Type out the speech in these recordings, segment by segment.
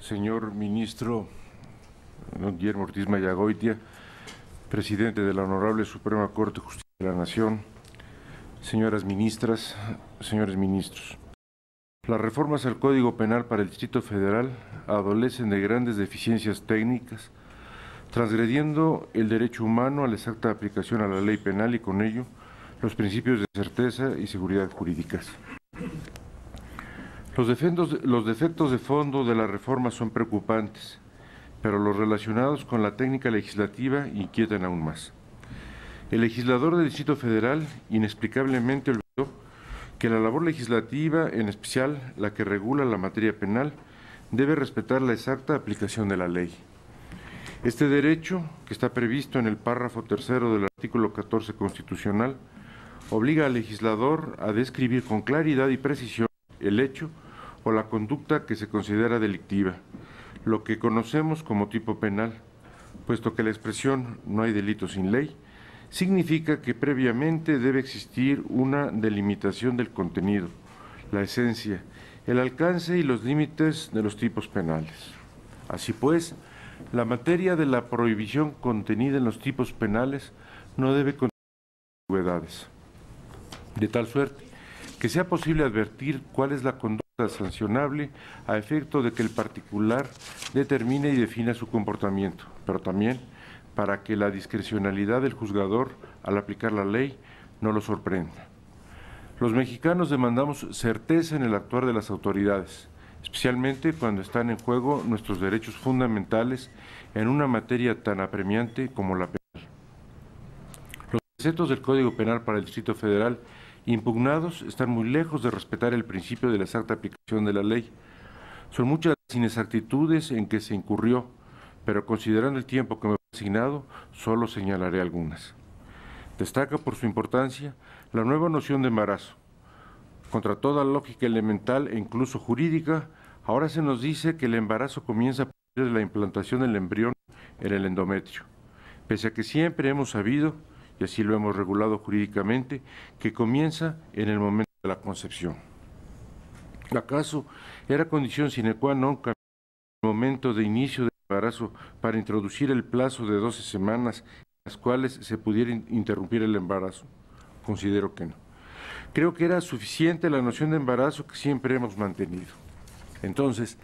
señor ministro don Guillermo Ortiz Mayagoitia, presidente de la Honorable Suprema Corte de Justicia de la Nación, señoras ministras, señores ministros. Las reformas al Código Penal para el Distrito Federal adolecen de grandes deficiencias técnicas, transgrediendo el derecho humano a la exacta aplicación a la ley penal y con ello los principios de certeza y seguridad jurídicas. Los defectos de fondo de la reforma son preocupantes, pero los relacionados con la técnica legislativa inquietan aún más. El legislador del Distrito Federal inexplicablemente olvidó que la labor legislativa, en especial la que regula la materia penal, debe respetar la exacta aplicación de la ley. Este derecho, que está previsto en el párrafo tercero del artículo 14 constitucional, obliga al legislador a describir con claridad y precisión el hecho o la conducta que se considera delictiva, lo que conocemos como tipo penal, puesto que la expresión "no hay delito sin ley" significa que previamente debe existir una delimitación del contenido, la esencia, el alcance y los límites de los tipos penales. Así pues, la materia de la prohibición contenida en los tipos penales no debe contener ambigüedades, de tal suerte que sea posible advertir cuál es la conducta sancionable a efecto de que el particular determine y defina su comportamiento, pero también para que la discrecionalidad del juzgador al aplicar la ley no lo sorprenda. Los mexicanos demandamos certeza en el actuar de las autoridades, especialmente cuando están en juego nuestros derechos fundamentales en una materia tan apremiante como la penal. Los preceptos del Código Penal para el Distrito Federal impugnados están muy lejos de respetar el principio de la exacta aplicación de la ley. Son muchas las inexactitudes en que se incurrió, pero considerando el tiempo que me fue asignado, solo señalaré algunas. Destaca por su importancia la nueva noción de embarazo. Contra toda lógica elemental e incluso jurídica, ahora se nos dice que el embarazo comienza a partir de la implantación del embrión en el endometrio, pese a que siempre hemos sabido, y así lo hemos regulado jurídicamente, que comienza en el momento de la concepción. ¿Acaso era condición sine qua non cambiar el momento de inicio del embarazo para introducir el plazo de 12 semanas en las cuales se pudiera interrumpir el embarazo? Considero que no. Creo que era suficiente la noción de embarazo que siempre hemos mantenido. Entonces,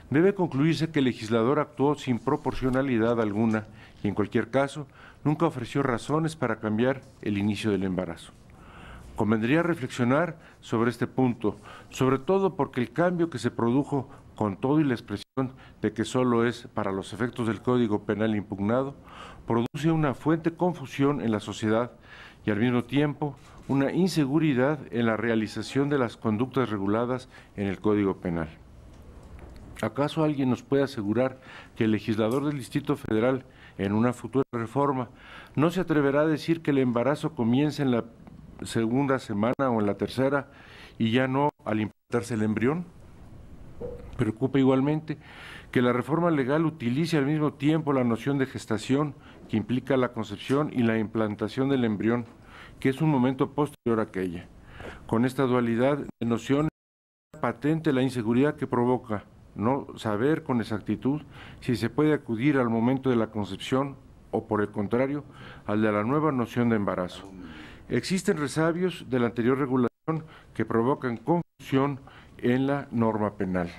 debe concluirse que el legislador actuó sin proporcionalidad alguna y, en cualquier caso, nunca ofreció razones para cambiar el inicio del embarazo. Convendría reflexionar sobre este punto, sobre todo porque el cambio que se produjo con todo y la expresión de que solo es para los efectos del Código Penal impugnado, produce una fuerte confusión en la sociedad y al mismo tiempo una inseguridad en la realización de las conductas reguladas en el Código Penal. ¿Acaso alguien nos puede asegurar que el legislador del Distrito Federal, en una futura reforma, no se atreverá a decir que el embarazo comienza en la segunda semana o en la tercera y ya no al implantarse el embrión? Preocupa igualmente que la reforma legal utilice al mismo tiempo la noción de gestación, que implica la concepción y la implantación del embrión, que es un momento posterior a aquella. Con esta dualidad de nociones, patente la inseguridad que provoca no saber con exactitud si se puede acudir al momento de la concepción o, por el contrario, al de la nueva noción de embarazo. Existen resabios de la anterior regulación que provocan confusión en la norma penal.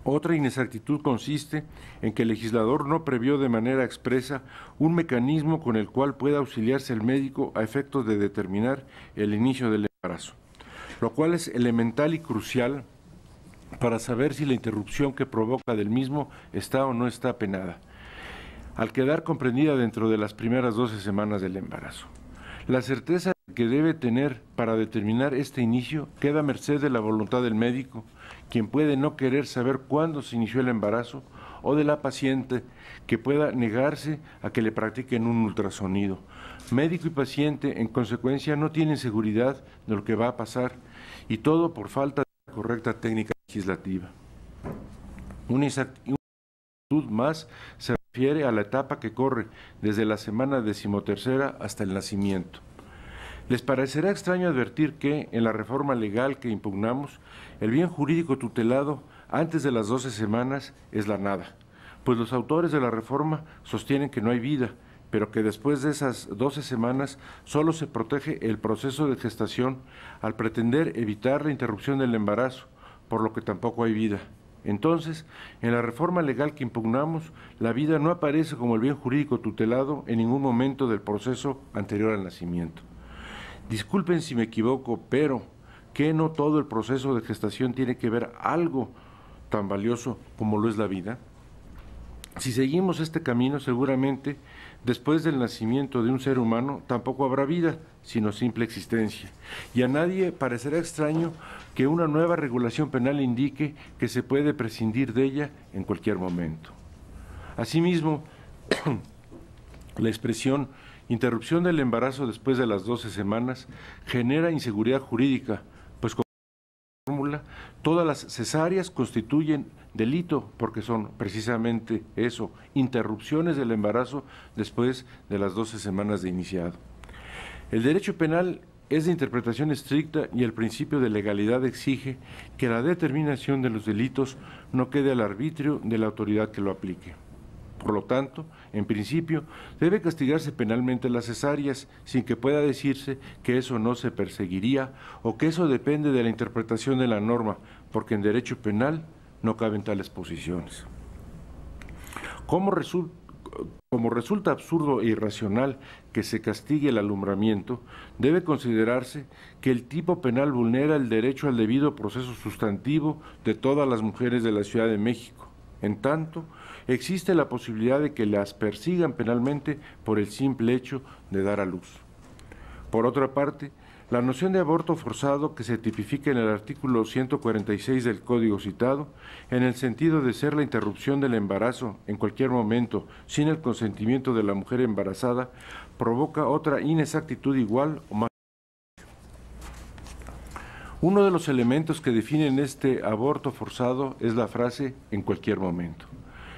Otra inexactitud consiste en que el legislador no previó de manera expresa un mecanismo con el cual pueda auxiliarse el médico a efectos de determinar el inicio del embarazo, lo cual es elemental y crucial para saber si la interrupción que provoca del mismo está o no está penada, al quedar comprendida dentro de las primeras 12 semanas del embarazo. La certeza que debe tener para determinar este inicio queda a merced de la voluntad del médico, quien puede no querer saber cuándo se inició el embarazo, o de la paciente, que pueda negarse a que le practiquen un ultrasonido. Médico y paciente, en consecuencia, no tienen seguridad de lo que va a pasar, y todo por falta de la correcta técnica legislativa. Una inexactitud más se refiere a la etapa que corre desde la semana 13ª hasta el nacimiento. Les parecerá extraño advertir que, en la reforma legal que impugnamos, el bien jurídico tutelado antes de las 12 semanas es la nada, pues los autores de la reforma sostienen que no hay vida, pero que después de esas 12 semanas solo se protege el proceso de gestación al pretender evitar la interrupción del embarazo, por lo que tampoco hay vida. Entonces, en la reforma legal que impugnamos, la vida no aparece como el bien jurídico tutelado en ningún momento del proceso anterior al nacimiento. Disculpen si me equivoco, pero ¿que no todo el proceso de gestación tiene que ver algo tan valioso como lo es la vida? Si seguimos este camino, seguramente, después del nacimiento de un ser humano, tampoco habrá vida, sino simple existencia. Y a nadie parecerá extraño que una nueva regulación penal indique que se puede prescindir de ella en cualquier momento. Asimismo, la expresión interrupción del embarazo después de las 12 semanas genera inseguridad jurídica, pues como fórmula, todas las cesáreas constituyen delito porque son precisamente eso, interrupciones del embarazo después de las 12 semanas de iniciado. El derecho penal es de interpretación estricta y el principio de legalidad exige que la determinación de los delitos no quede al arbitrio de la autoridad que lo aplique. Por lo tanto, en principio, debe castigarse penalmente las cesáreas sin que pueda decirse que eso no se perseguiría o que eso depende de la interpretación de la norma, porque en derecho penal no caben tales posiciones. Como resulta absurdo e irracional que se castigue el alumbramiento, debe considerarse que el tipo penal vulnera el derecho al debido proceso sustantivo de todas las mujeres de la Ciudad de México. En tanto, existe la posibilidad de que las persigan penalmente por el simple hecho de dar a luz. Por otra parte, la noción de aborto forzado que se tipifica en el artículo 146 del Código citado, en el sentido de ser la interrupción del embarazo en cualquier momento sin el consentimiento de la mujer embarazada, provoca otra inexactitud igual o más. Uno de los elementos que definen este aborto forzado es la frase "en cualquier momento".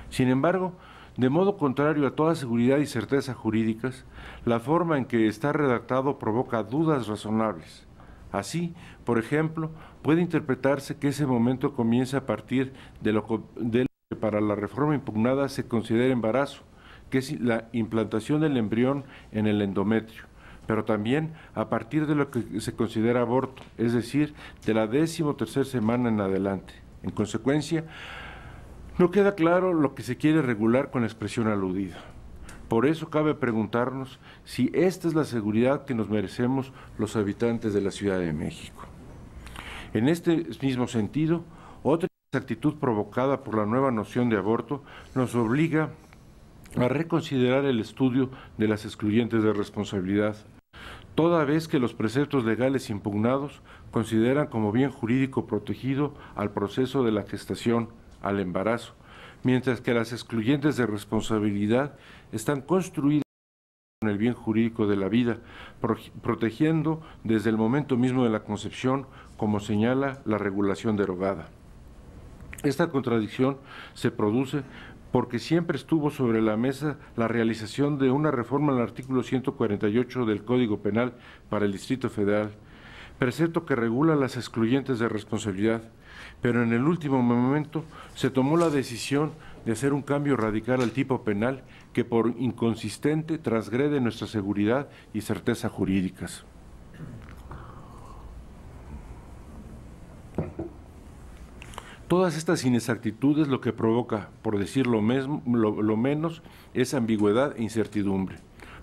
Sin embargo, de modo contrario a toda seguridad y certeza jurídicas, la forma en que está redactado provoca dudas razonables. Así, por ejemplo, puede interpretarse que ese momento comienza a partir de lo que para la reforma impugnada se considera embarazo, que es la implantación del embrión en el endometrio, pero también a partir de lo que se considera aborto, es decir, de la 13ª semana en adelante. En consecuencia, no queda claro lo que se quiere regular con la expresión aludida. Por eso cabe preguntarnos si esta es la seguridad que nos merecemos los habitantes de la Ciudad de México. En este mismo sentido, otra actitud provocada por la nueva noción de aborto nos obliga a reconsiderar el estudio de las excluyentes de responsabilidad, toda vez que los preceptos legales impugnados consideran como bien jurídico protegido al proceso de la gestación, al embarazo, mientras que las excluyentes de responsabilidad están construidas con el bien jurídico de la vida, protegiendo desde el momento mismo de la concepción, como señala la regulación derogada. Esta contradicción se produce porque siempre estuvo sobre la mesa la realización de una reforma al artículo 148 del Código Penal para el Distrito Federal, precepto que regula las excluyentes de responsabilidad, pero en el último momento se tomó la decisión de hacer un cambio radical al tipo penal que por inconsistente transgrede nuestra seguridad y certeza jurídicas. Todas estas inexactitudes lo que provoca, por decir lo menos, es ambigüedad e incertidumbre.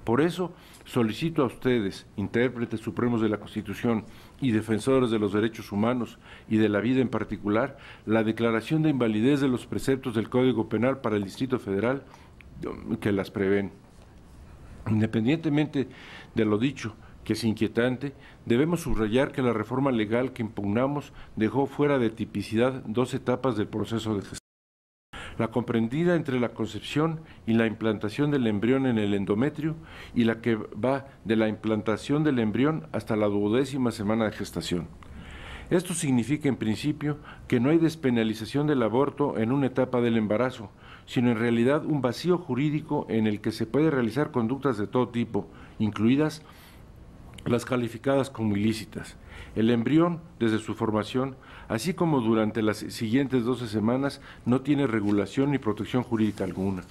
Por eso solicito a ustedes, intérpretes supremos de la Constitución y defensores de los derechos humanos y de la vida en particular, la declaración de invalidez de los preceptos del Código Penal para el Distrito Federal que las prevén. Independientemente de lo dicho, que es inquietante, debemos subrayar que la reforma legal que impugnamos dejó fuera de tipicidad dos etapas del proceso de gestación: la comprendida entre la concepción y la implantación del embrión en el endometrio y la que va de la implantación del embrión hasta la 12ª semana de gestación. Esto significa, en principio, que no hay despenalización del aborto en una etapa del embarazo, sino en realidad un vacío jurídico en el que se puede realizar conductas de todo tipo, incluidas las calificadas como ilícitas. El embrión, desde su formación, así como durante las siguientes 12 semanas, no tiene regulación ni protección jurídica alguna.